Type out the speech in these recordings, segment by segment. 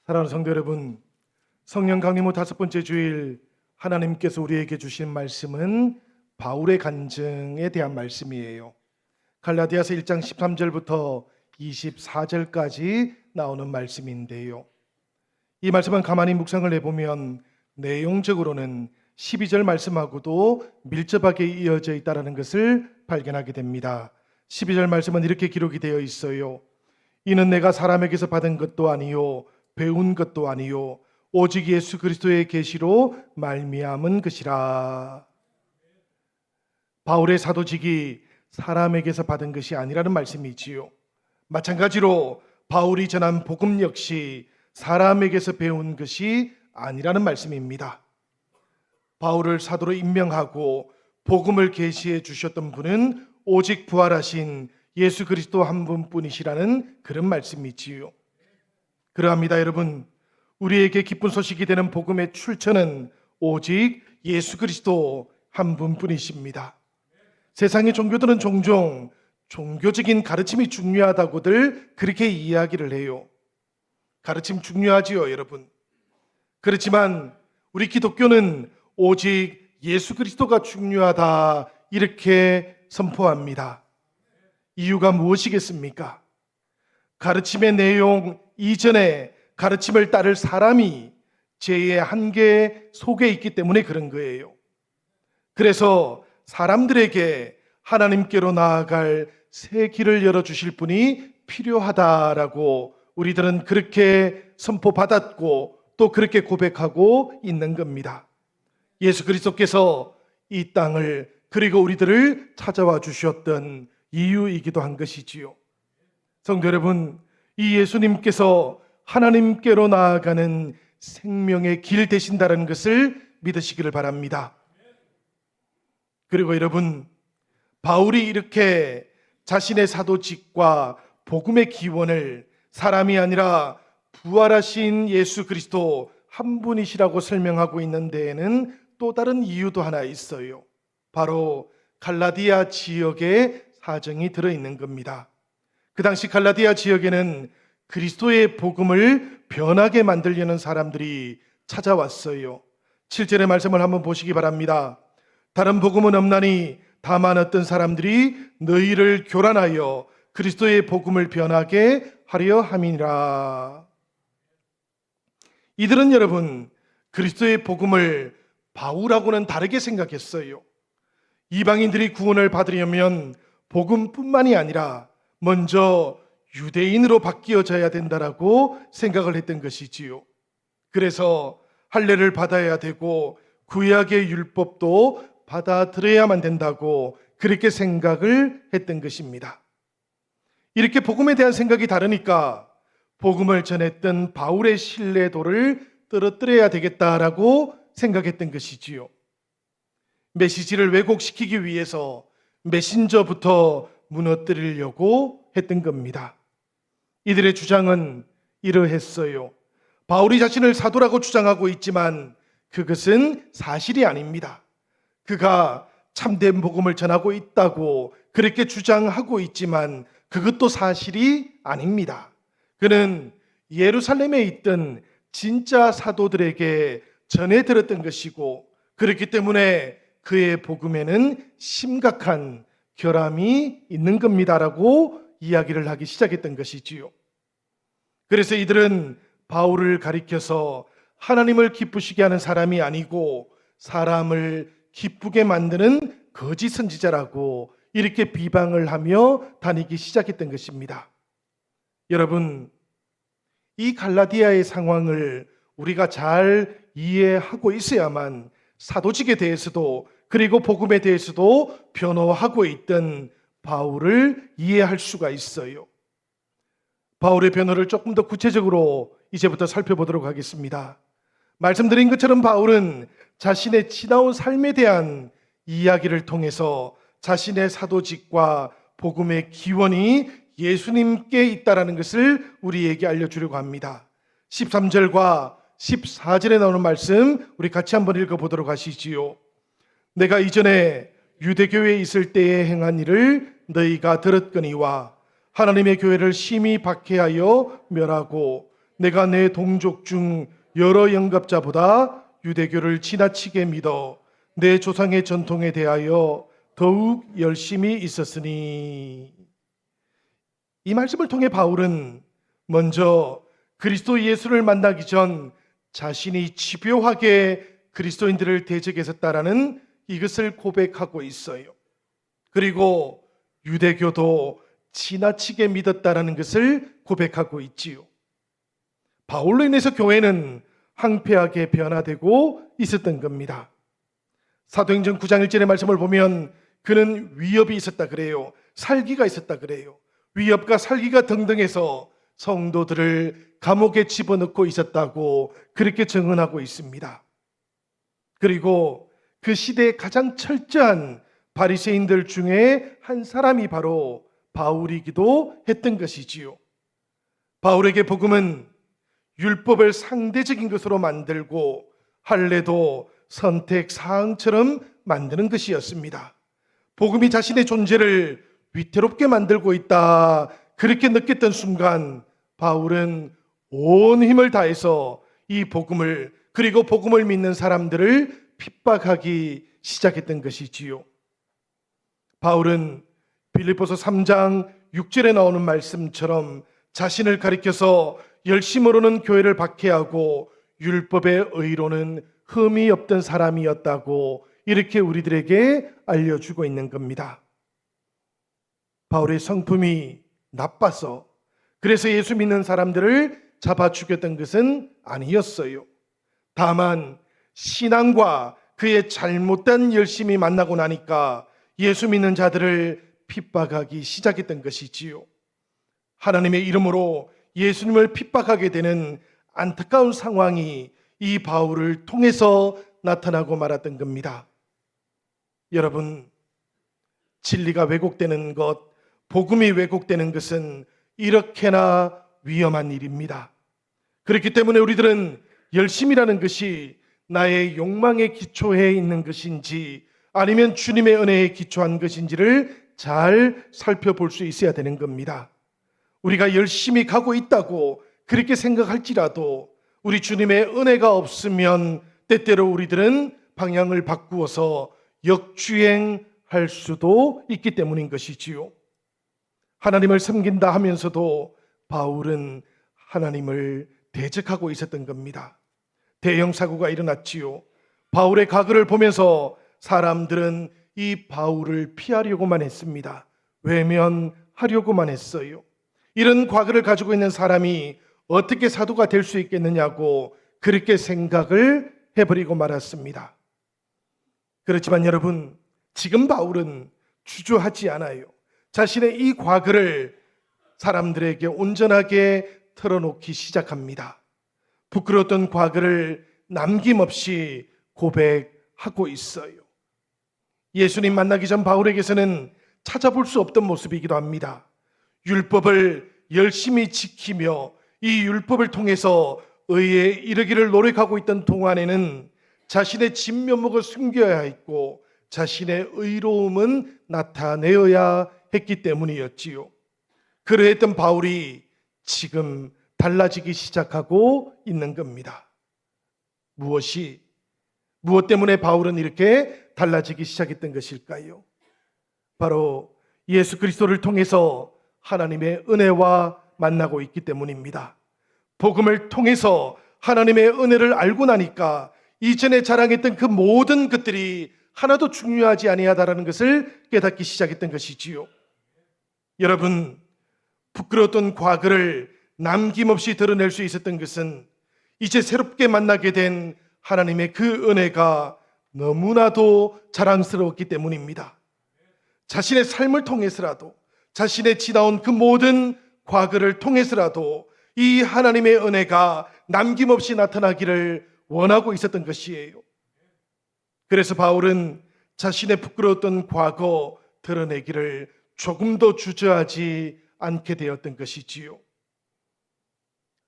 사랑하는 성도 여러분, 성령 강림 후 5번째 주일 하나님께서 우리에게 주신 말씀은 바울의 간증에 대한 말씀이에요. 갈라디아서 1장 13절부터 24절까지 나오는 말씀인데요. 이 말씀은 가만히 묵상을 해보면 내용적으로는 12절 말씀하고도 밀접하게 이어져 있다는 것을 발견하게 됩니다. 12절 말씀은 이렇게 기록이 되어 있어요. 이는 내가 사람에게서 받은 것도 아니요 배운 것도 아니요 오직 예수 그리스도의 계시로 말미암은 것이라. 바울의 사도직이 사람에게서 받은 것이 아니라는 말씀이지요. 마찬가지로 바울이 전한 복음 역시 사람에게서 배운 것이 아니라는 말씀입니다. 바울을 사도로 임명하고 복음을 계시해 주셨던 분은 오직 부활하신 예수 그리스도 한 분뿐이시라는 그런 말씀이지요. 그러합니다. 여러분, 우리에게 기쁜 소식이 되는 복음의 출처는 오직 예수 그리스도 한 분뿐이십니다. 세상의 종교들은 종종 종교적인 가르침이 중요하다고들 그렇게 이야기를 해요. 가르침 중요하지요, 여러분. 그렇지만 우리 기독교는 오직 예수 그리스도가 중요하다 이렇게 선포합니다. 이유가 무엇이겠습니까? 가르침의 내용 이전에 가르침을 따를 사람이 죄의 한계 속에 있기 때문에 그런 거예요. 그래서 사람들에게 하나님께로 나아갈 새 길을 열어주실 분이 필요하다라고 우리들은 그렇게 선포받았고 또 그렇게 고백하고 있는 겁니다. 예수 그리스도께서 이 땅을 그리고 우리들을 찾아와 주셨던 이유이기도 한 것이지요. 성도 여러분, 이 예수님께서 하나님께로 나아가는 생명의 길 되신다는 것을 믿으시기를 바랍니다. 그리고 여러분, 바울이 이렇게 자신의 사도직과 복음의 기원을 사람이 아니라 부활하신 예수 그리스도 한 분이시라고 설명하고 있는 데에는 또 다른 이유도 하나 있어요. 바로 갈라디아 지역의 사정이 들어있는 겁니다. 그 당시 갈라디아 지역에는 그리스도의 복음을 변하게 만들려는 사람들이 찾아왔어요. 7절의 말씀을 한번 보시기 바랍니다. 다른 복음은 없나니 다만 어떤 사람들이 너희를 교란하여 그리스도의 복음을 변하게 하려 함이니라. 이들은 여러분 그리스도의 복음을 바울하고는 다르게 생각했어요. 이방인들이 구원을 받으려면 복음뿐만이 아니라 먼저 유대인으로 바뀌어져야 된다라고 생각을 했던 것이지요. 그래서 할례를 받아야 되고 구약의 율법도 받아들여야만 된다고 그렇게 생각을 했던 것입니다. 이렇게 복음에 대한 생각이 다르니까 복음을 전했던 바울의 신뢰도를 떨어뜨려야 되겠다라고 생각했던 것이지요. 메시지를 왜곡시키기 위해서 메신저부터 무너뜨리려고 했던 겁니다. 이들의 주장은 이러했어요. 바울이 자신을 사도라고 주장하고 있지만 그것은 사실이 아닙니다. 그가 참된 복음을 전하고 있다고 그렇게 주장하고 있지만 그것도 사실이 아닙니다. 그는 예루살렘에 있던 진짜 사도들에게 전해 들었던 것이고 그렇기 때문에 그의 복음에는 심각한 결함이 있는 겁니다라고 이야기를 하기 시작했던 것이지요. 그래서 이들은 바울을 가리켜서 하나님을 기쁘시게 하는 사람이 아니고 사람을 기쁘게 만드는 거짓 선지자라고 이렇게 비방을 하며 다니기 시작했던 것입니다. 여러분, 이 갈라디아의 상황을 우리가 잘 이해하고 있어야만 사도직에 대해서도 그리고 복음에 대해서도 변호하고 있던 바울을 이해할 수가 있어요. 바울의 변호를 조금 더 구체적으로 이제부터 살펴보도록 하겠습니다. 말씀드린 것처럼 바울은 자신의 지나온 삶에 대한 이야기를 통해서 자신의 사도직과 복음의 기원이 예수님께 있다는 것을 우리에게 알려주려고 합니다. 13절과 14절에 나오는 말씀 우리 같이 한번 읽어보도록 하시지요. 내가 이전에 유대교회에 있을 때에 행한 일을 너희가 들었거니와 하나님의 교회를 심히 박해하여 멸하고 내가 내 동족 중 여러 영갑자보다 유대교를 지나치게 믿어 내 조상의 전통에 대하여 더욱 열심히 있었으니. 이 말씀을 통해 바울은 먼저 그리스도 예수를 만나기 전 자신이 집요하게 그리스도인들을 대적했었다라는 이것을 고백하고 있어요. 그리고 유대교도 지나치게 믿었다라는 것을 고백하고 있지요. 바울로 인해서 교회는 황폐하게 변화되고 있었던 겁니다. 사도행전 9장 1절의 말씀을 보면 그는 위협이 있었다 그래요. 살기가 있었다 그래요. 위협과 살기가 등등해서 성도들을 감옥에 집어넣고 있었다고 그렇게 증언하고 있습니다. 그리고 그 시대의 가장 철저한 바리새인들 중에 한 사람이 바로 바울이기도 했던 것이지요. 바울에게 복음은 율법을 상대적인 것으로 만들고 할례도 선택 사항처럼 만드는 것이었습니다. 복음이 자신의 존재를 위태롭게 만들고 있다, 그렇게 느꼈던 순간 바울은 온 힘을 다해서 이 복음을, 그리고 복음을 믿는 사람들을 핍박하기 시작했던 것이지요. 바울은 빌립보서 3장 6절에 나오는 말씀처럼 자신을 가리켜서 열심으로는 교회를 박해하고 율법의 의로는 흠이 없던 사람이었다고 이렇게 우리들에게 알려주고 있는 겁니다. 바울의 성품이 나빠서 그래서 예수 믿는 사람들을 잡아 죽였던 것은 아니었어요. 다만 신앙과 그의 잘못된 열심이 만나고 나니까 예수 믿는 자들을 핍박하기 시작했던 것이지요. 하나님의 이름으로 예수님을 핍박하게 되는 안타까운 상황이 이 바울을 통해서 나타나고 말았던 겁니다. 여러분, 진리가 왜곡되는 것, 복음이 왜곡되는 것은 이렇게나 위험한 일입니다. 그렇기 때문에 우리들은 열심이라는 것이 나의 욕망에 기초해 있는 것인지 아니면 주님의 은혜에 기초한 것인지를 잘 살펴볼 수 있어야 되는 겁니다. 우리가 열심히 가고 있다고 그렇게 생각할지라도 우리 주님의 은혜가 없으면 때때로 우리들은 방향을 바꾸어서 역주행할 수도 있기 때문인 것이지요. 하나님을 섬긴다 하면서도 바울은 하나님을 대적하고 있었던 겁니다. 대형 사고가 일어났지요. 바울의 과거를 보면서 사람들은 이 바울을 피하려고만 했습니다. 외면하려고만 했어요. 이런 과거를 가지고 있는 사람이 어떻게 사도가 될 수 있겠느냐고 그렇게 생각을 해버리고 말았습니다. 그렇지만 여러분, 지금 바울은 주저하지 않아요. 자신의 이 과거를 사람들에게 온전하게 털어놓기 시작합니다. 부끄러웠던 과거를 남김없이 고백하고 있어요. 예수님 만나기 전 바울에게서는 찾아볼 수 없던 모습이기도 합니다. 율법을 열심히 지키며 이 율법을 통해서 의에 이르기를 노력하고 있던 동안에는 자신의 진면목을 숨겨야 했고 자신의 의로움은 나타내어야 했기 때문이었지요. 그러했던 바울이 지금 달라지기 시작하고 있는 겁니다. 무엇 때문에 바울은 이렇게 달라지기 시작했던 것일까요? 바로 예수 그리스도를 통해서 하나님의 은혜와 만나고 있기 때문입니다. 복음을 통해서 하나님의 은혜를 알고 나니까 이전에 자랑했던 그 모든 것들이 하나도 중요하지 아니하다라는 것을 깨닫기 시작했던 것이지요. 여러분, 부끄러웠던 과거를 남김없이 드러낼 수 있었던 것은 이제 새롭게 만나게 된 하나님의 그 은혜가 너무나도 자랑스러웠기 때문입니다. 자신의 삶을 통해서라도, 자신의 지나온 그 모든 과거를 통해서라도 이 하나님의 은혜가 남김없이 나타나기를 원하고 있었던 것이에요. 그래서 바울은 자신의 부끄러웠던 과거 드러내기를 조금도 주저하지 않게 되었던 것이지요.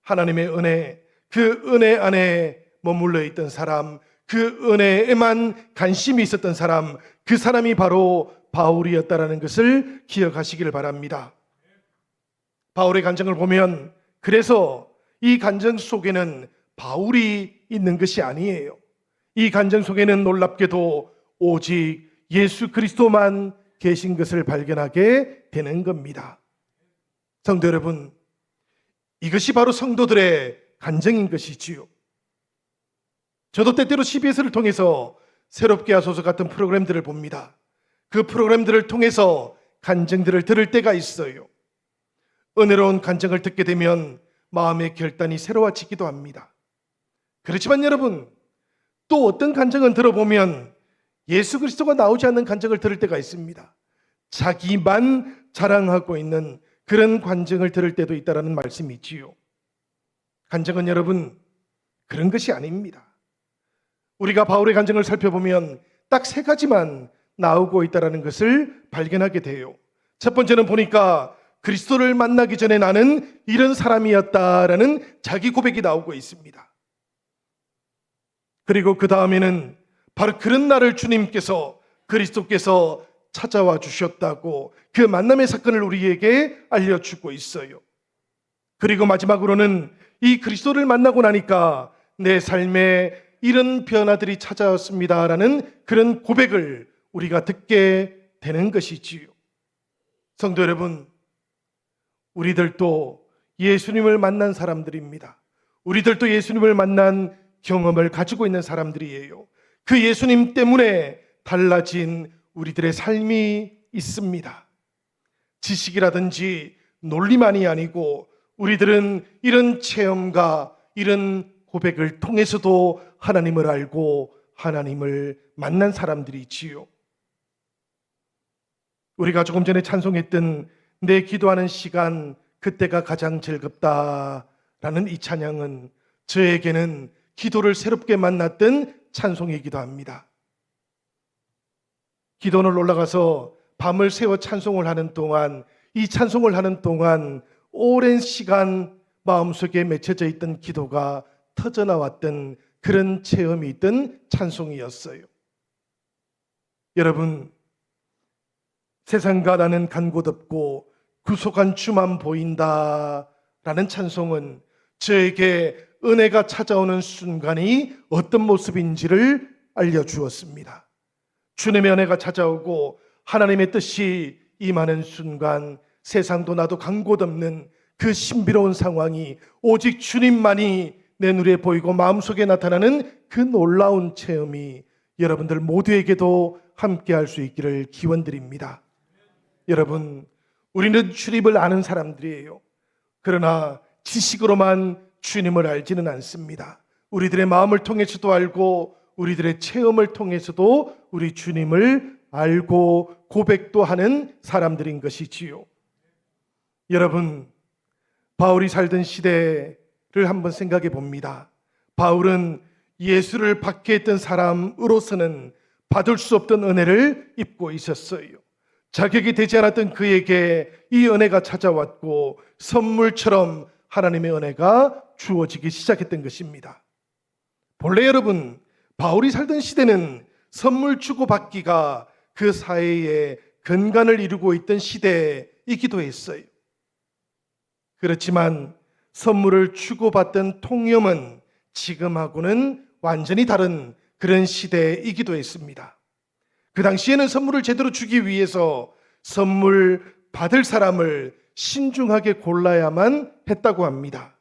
하나님의 은혜, 그 은혜 안에 머물러 있던 사람, 그 은혜에만 관심이 있었던 사람, 그 사람이 바로 바울이었다라는 것을 기억하시기를 바랍니다. 바울의 간증을 보면 그래서 이 간증 속에는 바울이 있는 것이 아니에요. 이 간증 속에는 놀랍게도 오직 예수 그리스도만 계신 것을 발견하게 되는 겁니다. 성도 여러분, 이것이 바로 성도들의 간증인 것이지요. 저도 때때로 CBS를 통해서 새롭게 하소서 같은 프로그램들을 봅니다. 그 프로그램들을 통해서 간증들을 들을 때가 있어요. 은혜로운 간증을 듣게 되면 마음의 결단이 새로워지기도 합니다. 그렇지만 여러분, 또 어떤 간증은 들어보면 예수 그리스도가 나오지 않는 간증을 들을 때가 있습니다. 자기만 자랑하고 있는 그런 간증을 들을 때도 있다는 말씀이지요. 간증은 여러분, 그런 것이 아닙니다. 우리가 바울의 간증을 살펴보면 딱 3가지만 나오고 있다는 것을 발견하게 돼요. 첫 번째는 보니까 그리스도를 만나기 전에 나는 이런 사람이었다라는 자기 고백이 나오고 있습니다. 그리고 그 다음에는 바로 그런 날을 주님께서, 그리스도께서 찾아와 주셨다고 그 만남의 사건을 우리에게 알려주고 있어요. 그리고 마지막으로는 이 그리스도를 만나고 나니까 내 삶에 이런 변화들이 찾아왔습니다라는 그런 고백을 우리가 듣게 되는 것이지요. 성도 여러분, 우리들도 예수님을 만난 사람들입니다. 우리들도 예수님을 만난 경험을 가지고 있는 사람들이에요. 그 예수님 때문에 달라진 우리들의 삶이 있습니다. 지식이라든지 논리만이 아니고 우리들은 이런 체험과 이런 고백을 통해서도 하나님을 알고 하나님을 만난 사람들이지요. 우리가 조금 전에 찬송했던 내 기도하는 시간 그때가 가장 즐겁다라는 이 찬양은 저에게는 기도를 새롭게 만났던 찬송이기도 합니다. 기도원을 올라가서 밤을 새워 찬송을 하는 동안, 이 찬송을 하는 동안 오랜 시간 마음속에 맺혀져 있던 기도가 터져나왔던 그런 체험이 있던 찬송이었어요. 여러분, 세상과 나는 간 곳 없고 구속한 주만 보인다 라는 찬송은 저에게 은혜가 찾아오는 순간이 어떤 모습인지를 알려주었습니다. 주님의 은혜가 찾아오고 하나님의 뜻이 임하는 순간 세상도 나도 간 곳 없는 그 신비로운 상황이 오직 주님만이 내 눈에 보이고 마음속에 나타나는 그 놀라운 체험이 여러분들 모두에게도 함께 할 수 있기를 기원드립니다. 여러분, 우리는 주님을 아는 사람들이에요. 그러나 지식으로만 주님을 알지는 않습니다. 우리들의 마음을 통해서도 알고 우리들의 체험을 통해서도 우리 주님을 알고 고백도 하는 사람들인 것이지요. 여러분, 바울이 살던 시대를 한번 생각해 봅니다. 바울은 예수를 받게 했던 사람으로서는 받을 수 없던 은혜를 입고 있었어요. 자격이 되지 않았던 그에게 이 은혜가 찾아왔고 선물처럼 하나님의 은혜가 주어지기 시작했던 것입니다. 본래 여러분, 바울이 살던 시대는 선물 주고받기가 그 사회의 근간을 이루고 있던 시대이기도 했어요. 그렇지만 선물을 주고받던 통념은 지금하고는 완전히 다른 그런 시대이기도 했습니다. 그 당시에는 선물을 제대로 주기 위해서 선물 받을 사람을 신중하게 골라야만 했다고 합니다.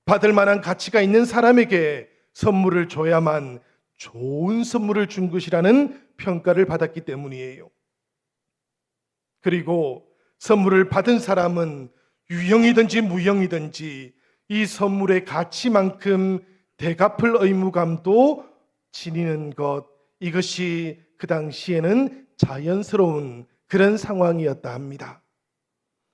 받을 만한 가치가 있는 사람에게 선물을 줘야만 좋은 선물을 준 것이라는 평가를 받았기 때문이에요. 그리고 선물을 받은 사람은 유형이든지 무형이든지 이 선물의 가치만큼 대갚을 의무감도 지니는 것, 이것이 그 당시에는 자연스러운 그런 상황이었다 합니다.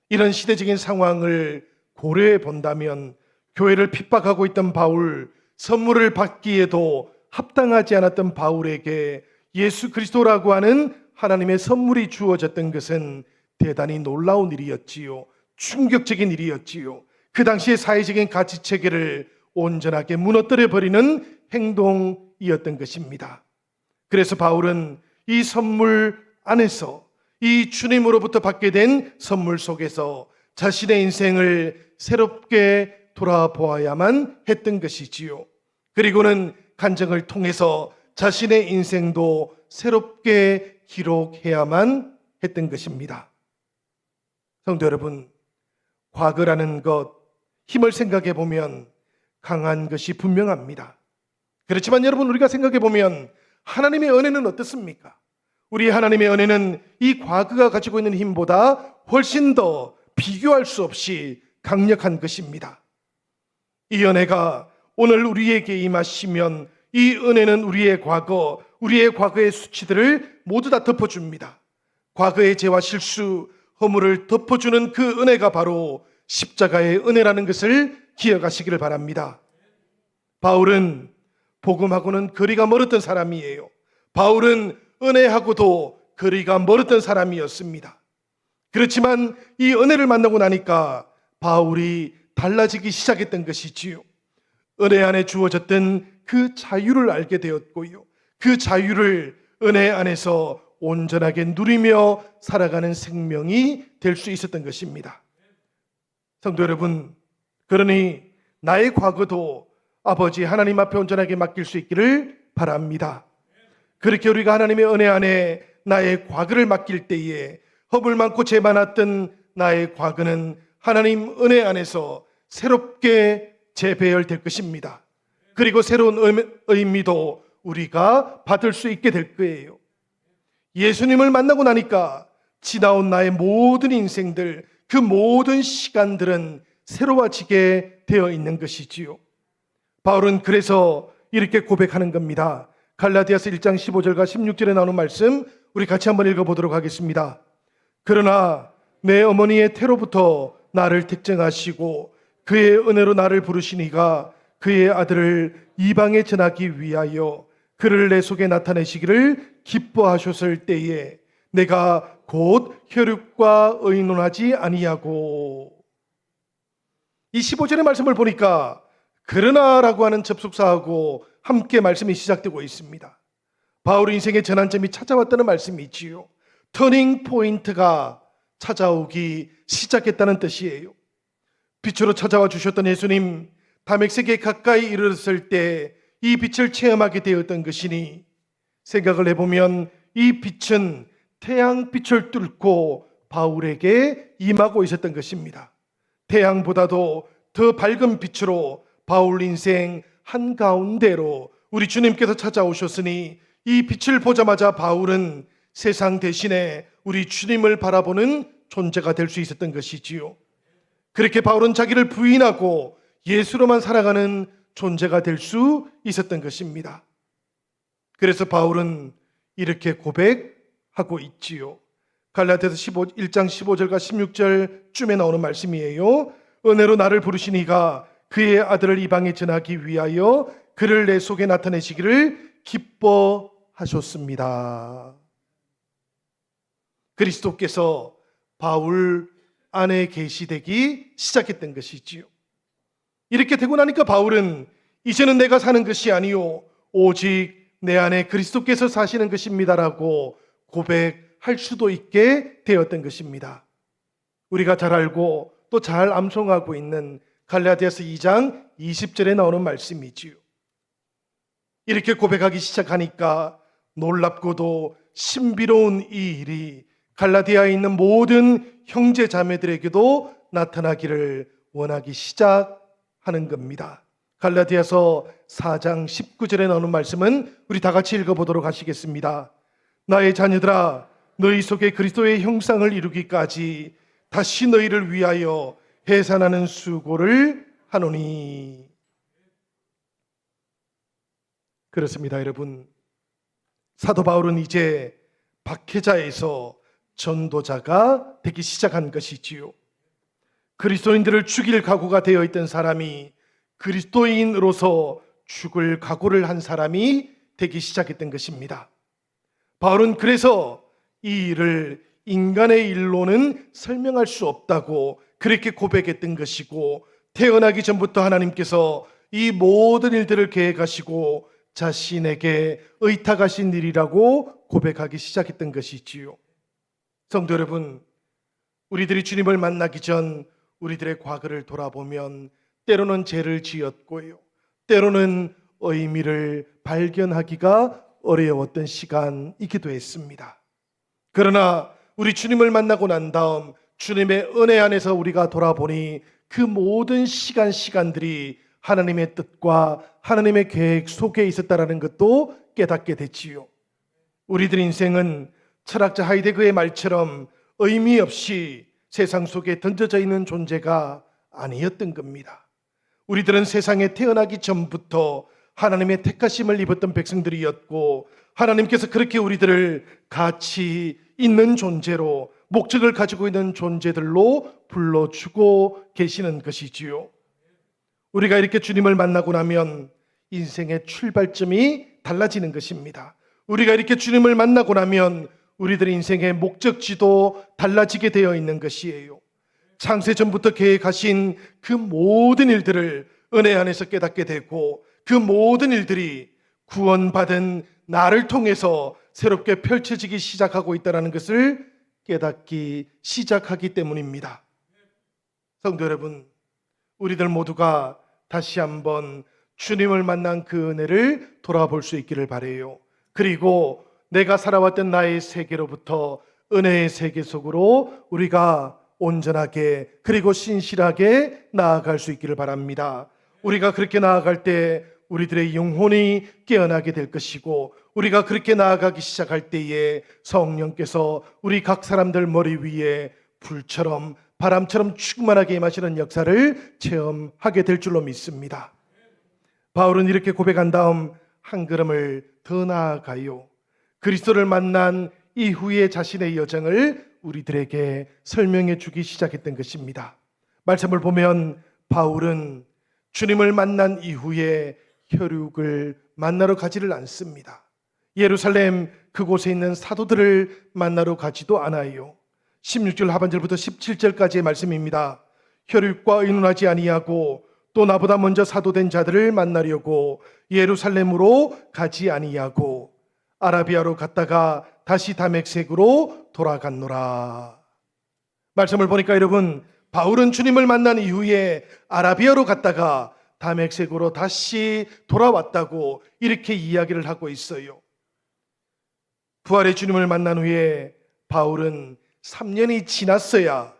이런 시대적인 상황을 고려해 본다면 교회를 핍박하고 있던 바울, 선물을 받기에도 합당하지 않았던 바울에게 예수 그리스도라고 하는 하나님의 선물이 주어졌던 것은 대단히 놀라운 일이었지요. 충격적인 일이었지요. 그 당시의 사회적인 가치체계를 온전하게 무너뜨려 버리는 행동이었던 것입니다. 그래서 바울은 이 선물 안에서, 이 주님으로부터 받게 된 선물 속에서 자신의 인생을 새롭게 돌아보아야만 했던 것이지요. 그리고는 간증을 통해서 자신의 인생도 새롭게 기록해야만 했던 것입니다. 성도 여러분, 과거라는 것, 힘을 생각해 보면 강한 것이 분명합니다. 그렇지만 여러분, 우리가 생각해 보면 하나님의 은혜는 어떻습니까? 우리 하나님의 은혜는 이 과거가 가지고 있는 힘보다 훨씬 더 비교할 수 없이 강력한 것입니다. 이 은혜가 오늘 우리에게 임하시면 이 은혜는 우리의 과거의 수치들을 모두 다 덮어줍니다. 과거의 죄와 실수, 허물을 덮어주는 그 은혜가 바로 십자가의 은혜라는 것을 기억하시기를 바랍니다. 바울은 복음하고는 거리가 멀었던 사람이에요. 바울은 은혜하고도 거리가 멀었던 사람이었습니다. 그렇지만 이 은혜를 만나고 나니까 바울이 달라지기 시작했던 것이지요. 은혜 안에 주어졌던 그 자유를 알게 되었고요. 그 자유를 은혜 안에서 온전하게 누리며 살아가는 생명이 될 수 있었던 것입니다. 성도 여러분, 그러니 나의 과거도 아버지 하나님 앞에 온전하게 맡길 수 있기를 바랍니다. 그렇게 우리가 하나님의 은혜 안에 나의 과거를 맡길 때에 허물 많고 죄 많았던 나의 과거는 하나님 은혜 안에서 새롭게 재배열될 것입니다. 그리고 새로운 의미도 우리가 받을 수 있게 될 거예요. 예수님을 만나고 나니까 지나온 나의 모든 인생들, 그 모든 시간들은 새로워지게 되어 있는 것이지요. 바울은 그래서 이렇게 고백하는 겁니다. 갈라디아서 1장 15절과 16절에 나오는 말씀 우리 같이 한번 읽어보도록 하겠습니다. 그러나 내 어머니의 태로부터 나를 택정하시고 그의 은혜로 나를 부르시니가 그의 아들을 이방에 전하기 위하여 그를 내 속에 나타내시기를 기뻐하셨을 때에 내가 곧 혈육과 의논하지 아니하고. 이 15절의 말씀을 보니까 그러나라고 하는 접속사하고 함께 말씀이 시작되고 있습니다. 바울의 인생의 전환점이 찾아왔다는 말씀이 있지요. 터닝 포인트가 찾아오기 시작했다는 뜻이에요. 빛으로 찾아와 주셨던 예수님, 다메섹에 가까이 이르렀을 때 이 빛을 체험하게 되었던 것이니 생각을 해보면 이 빛은 태양빛을 뚫고 바울에게 임하고 있었던 것입니다. 태양보다도 더 밝은 빛으로 바울 인생 한가운데로 우리 주님께서 찾아오셨으니 이 빛을 보자마자 바울은 세상 대신에 우리 주님을 바라보는 존재가 될 수 있었던 것이지요. 그렇게 바울은 자기를 부인하고 예수로만 살아가는 존재가 될 수 있었던 것입니다. 그래서 바울은 이렇게 고백하고 있지요. 갈라디아서 1장 15절과 16절쯤에 나오는 말씀이에요. 은혜로 나를 부르시니가 그의 아들을 이방에 전하기 위하여 그를 내 속에 나타내시기를 기뻐하셨습니다. 그리스도께서 바울 안에 계시되기 시작했던 것이지요. 이렇게 되고 나니까 바울은 이제는 내가 사는 것이 아니요 오직 내 안에 그리스도께서 사시는 것입니다라고 고백할 수도 있게 되었던 것입니다. 우리가 잘 알고 또 잘 암송하고 있는 갈라디아서 2장 20절에 나오는 말씀이지요. 이렇게 고백하기 시작하니까 놀랍고도 신비로운 이 일이 갈라디아에 있는 모든 형제 자매들에게도 나타나기를 원하기 시작하는 겁니다. 갈라디아서 4장 19절에 나오는 말씀은 우리 다 같이 읽어보도록 하시겠습니다. 나의 자녀들아, 너희 속에 그리스도의 형상을 이루기까지 다시 너희를 위하여 해산하는 수고를 하노니. 그렇습니다, 여러분. 사도 바울은 이제 박해자에서 전도자가 되기 시작한 것이지요. 그리스도인들을 죽일 각오가 되어 있던 사람이 그리스도인으로서 죽을 각오를 한 사람이 되기 시작했던 것입니다. 바울은 그래서 이 일을 인간의 일로는 설명할 수 없다고 그렇게 고백했던 것이고, 태어나기 전부터 하나님께서 이 모든 일들을 계획하시고 자신에게 의탁하신 일이라고 고백하기 시작했던 것이지요. 성도 여러분, 우리들이 주님을 만나기 전 우리들의 과거를 돌아보면 때로는 죄를 지었고요. 때로는 의미를 발견하기가 어려웠던 시간이기도 했습니다. 그러나 우리 주님을 만나고 난 다음 주님의 은혜 안에서 우리가 돌아보니 그 모든 시간들이 하나님의 뜻과 하나님의 계획 속에 있었다라는 것도 깨닫게 됐지요. 우리들 인생은 철학자 하이데거의 말처럼 의미 없이 세상 속에 던져져 있는 존재가 아니었던 겁니다. 우리들은 세상에 태어나기 전부터 하나님의 택하심을 입었던 백성들이었고, 하나님께서 그렇게 우리들을 가치 있는 존재로, 목적을 가지고 있는 존재들로 불러주고 계시는 것이지요. 우리가 이렇게 주님을 만나고 나면 인생의 출발점이 달라지는 것입니다. 우리가 이렇게 주님을 만나고 나면 우리들의 인생의 목적지도 달라지게 되어 있는 것이에요. 창세전부터 계획하신 그 모든 일들을 은혜 안에서 깨닫게 되고, 그 모든 일들이 구원받은 나를 통해서 새롭게 펼쳐지기 시작하고 있다는 것을 깨닫기 시작하기 때문입니다. 성도 여러분, 우리들 모두가 다시 한번 주님을 만난 그 은혜를 돌아볼 수 있기를 바라요. 그리고 내가 살아왔던 나의 세계로부터 은혜의 세계 속으로 우리가 온전하게 그리고 신실하게 나아갈 수 있기를 바랍니다. 우리가 그렇게 나아갈 때 우리들의 영혼이 깨어나게 될 것이고, 우리가 그렇게 나아가기 시작할 때에 성령께서 우리 각 사람들 머리 위에 불처럼 바람처럼 충만하게 임하시는 역사를 체험하게 될 줄로 믿습니다. 바울은 이렇게 고백한 다음 한 걸음을 더 나아가요. 그리스도를 만난 이후의 자신의 여정을 우리들에게 설명해 주기 시작했던 것입니다. 말씀을 보면 바울은 주님을 만난 이후에 혈육을 만나러 가지를 않습니다. 예루살렘 그곳에 있는 사도들을 만나러 가지도 않아요. 16절 하반절부터 17절까지의 말씀입니다. 혈육과 의논하지 아니하고 또 나보다 먼저 사도된 자들을 만나려고 예루살렘으로 가지 아니하고 아라비아로 갔다가 다시 다메섹으로 돌아갔노라. 말씀을 보니까 여러분, 바울은 주님을 만난 이후에 아라비아로 갔다가 다메섹으로 다시 돌아왔다고 이렇게 이야기를 하고 있어요. 부활의 주님을 만난 후에 바울은 3년이 지났어야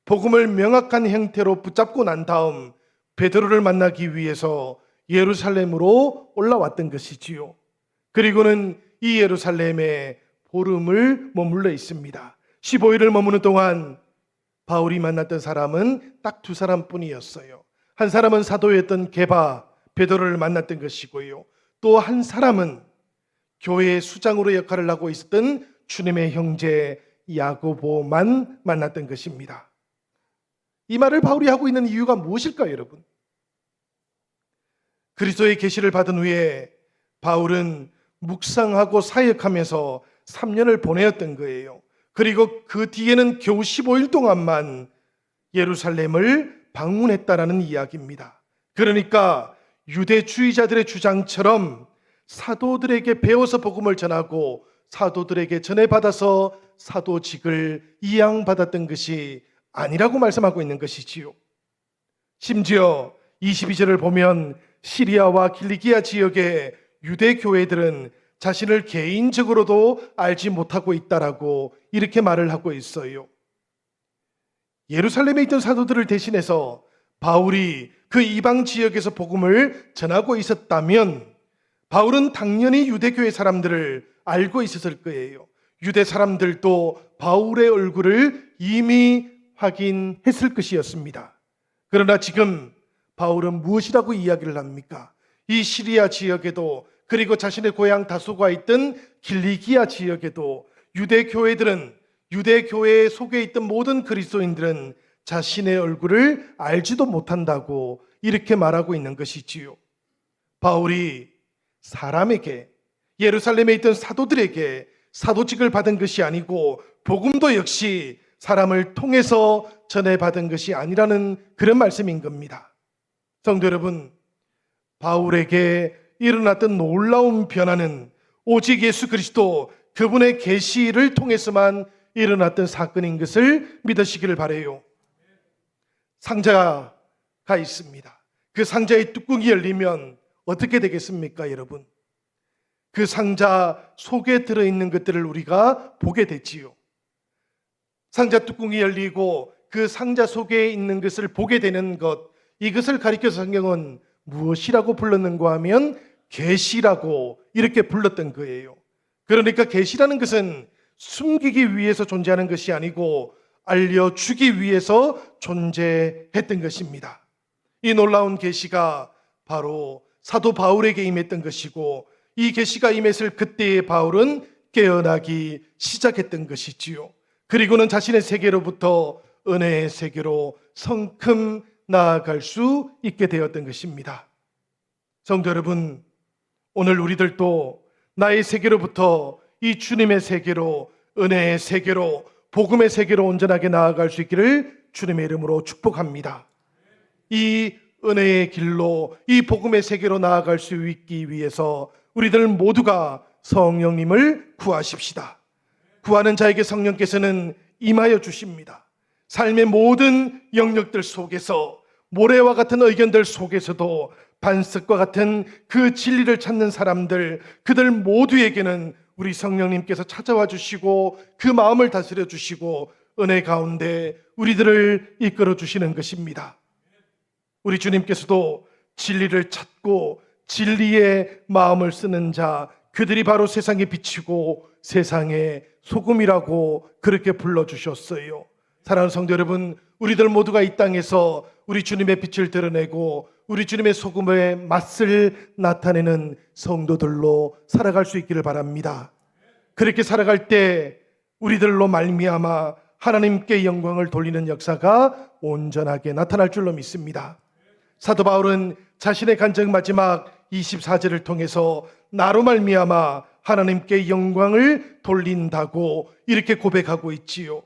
복음을 명확한 형태로 붙잡고 난 다음 베드로를 만나기 위해서 예루살렘으로 올라왔던 것이지요. 그리고는 이 예루살렘에 보름을 머물러 있습니다. 15일을 머무는 동안 바울이 만났던 사람은 딱 두 사람뿐이었어요. 한 사람은 사도였던 게바, 베드로를 만났던 것이고요. 또 한 사람은 교회의 수장으로 역할을 하고 있었던 주님의 형제 야고보만 만났던 것입니다. 이 말을 바울이 하고 있는 이유가 무엇일까요, 여러분? 그리스도의 계시를 받은 후에 바울은 묵상하고 사역하면서 3년을 보내었던 거예요. 그리고 그 뒤에는 겨우 15일 동안만 예루살렘을 방문했다라는 이야기입니다. 그러니까 유대주의자들의 주장처럼 사도들에게 배워서 복음을 전하고 사도들에게 전해받아서 사도직을 이양받았던 것이 아니라고 말씀하고 있는 것이지요. 심지어 22절을 보면 시리아와 길리기아 지역의 유대 교회들은 자신을 개인적으로도 알지 못하고 있다라고 이렇게 말을 하고 있어요. 예루살렘에 있던 사도들을 대신해서 바울이 그 이방 지역에서 복음을 전하고 있었다면 바울은 당연히 유대교회 사람들을 알고 있었을 거예요. 유대 사람들도 바울의 얼굴을 이미 확인했을 것이었습니다. 그러나 지금 바울은 무엇이라고 이야기를 합니까? 이 시리아 지역에도, 그리고 자신의 고향 다소가 있던 길리기아 지역에도 유대교회들은, 유대교회 속에 있던 모든 그리스도인들은 자신의 얼굴을 알지도 못한다고 이렇게 말하고 있는 것이지요. 바울이 사람에게, 예루살렘에 있던 사도들에게 사도직을 받은 것이 아니고 복음도 역시 사람을 통해서 전해받은 것이 아니라는 그런 말씀인 겁니다. 성도 여러분, 바울에게 일어났던 놀라운 변화는 오직 예수 그리스도 그분의 계시를 통해서만 일어났던 사건인 것을 믿으시기를 바라요. 상자가 있습니다. 그 상자의 뚜껑이 열리면 어떻게 되겠습니까, 여러분? 그 상자 속에 들어있는 것들을 우리가 보게 되지요. 상자 뚜껑이 열리고 그 상자 속에 있는 것을 보게 되는 것, 이것을 가리켜서 성경은 무엇이라고 불렀는가 하면 계시라고 이렇게 불렀던 거예요. 그러니까 계시라는 것은 숨기기 위해서 존재하는 것이 아니고 알려주기 위해서 존재했던 것입니다. 이 놀라운 계시가 바로 사도 바울에게 임했던 것이고, 이 계시가 임했을 그때의 바울은 깨어나기 시작했던 것이지요. 그리고는 자신의 세계로부터 은혜의 세계로 성큼 나아갈 수 있게 되었던 것입니다. 성도 여러분, 오늘 우리들도 나의 세계로부터 이 주님의 세계로, 은혜의 세계로, 복음의 세계로 온전하게 나아갈 수 있기를 주님의 이름으로 축복합니다. 이 은혜의 길로, 이 복음의 세계로 나아갈 수 있기 위해서 우리들 모두가 성령님을 구하십시다. 구하는 자에게 성령께서는 임하여 주십니다. 삶의 모든 영역들 속에서, 모래와 같은 의견들 속에서도 반석과 같은 그 진리를 찾는 사람들, 그들 모두에게는 우리 성령님께서 찾아와 주시고 그 마음을 다스려 주시고 은혜 가운데 우리들을 이끌어 주시는 것입니다. 우리 주님께서도 진리를 찾고 진리의 마음을 쓰는 자, 그들이 바로 세상에 비치고 세상의 소금이라고 그렇게 불러주셨어요. 사랑하는 성도 여러분, 우리들 모두가 이 땅에서 우리 주님의 빛을 드러내고 우리 주님의 소금의 맛을 나타내는 성도들로 살아갈 수 있기를 바랍니다. 그렇게 살아갈 때 우리들로 말미암아 하나님께 영광을 돌리는 역사가 온전하게 나타날 줄로 믿습니다. 사도 바울은 자신의 간증 마지막 24절을 통해서 나로 말미암아 하나님께 영광을 돌린다고 이렇게 고백하고 있지요.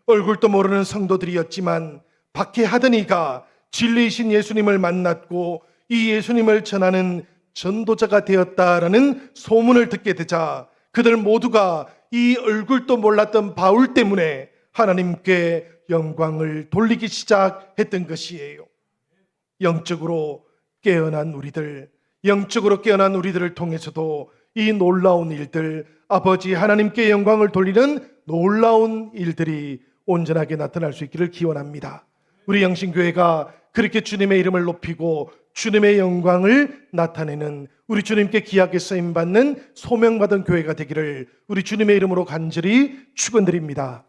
얼굴도 모르는 성도들이었지만 박해하던 이가 진리이신 예수님을 만났고 이 예수님을 전하는 전도자가 되었다라는 소문을 듣게 되자 그들 모두가 이 얼굴도 몰랐던 바울 때문에 하나님께 영광을 돌리기 시작했던 것이에요. 영적으로 깨어난 우리들을 통해서도 이 놀라운 일들, 아버지 하나님께 영광을 돌리는 놀라운 일들이 온전하게 나타날 수 있기를 기원합니다. 우리 영신교회가 그렇게 주님의 이름을 높이고 주님의 영광을 나타내는, 우리 주님께 귀하게 쓰임받는 소명받은 교회가 되기를 우리 주님의 이름으로 간절히 축원드립니다.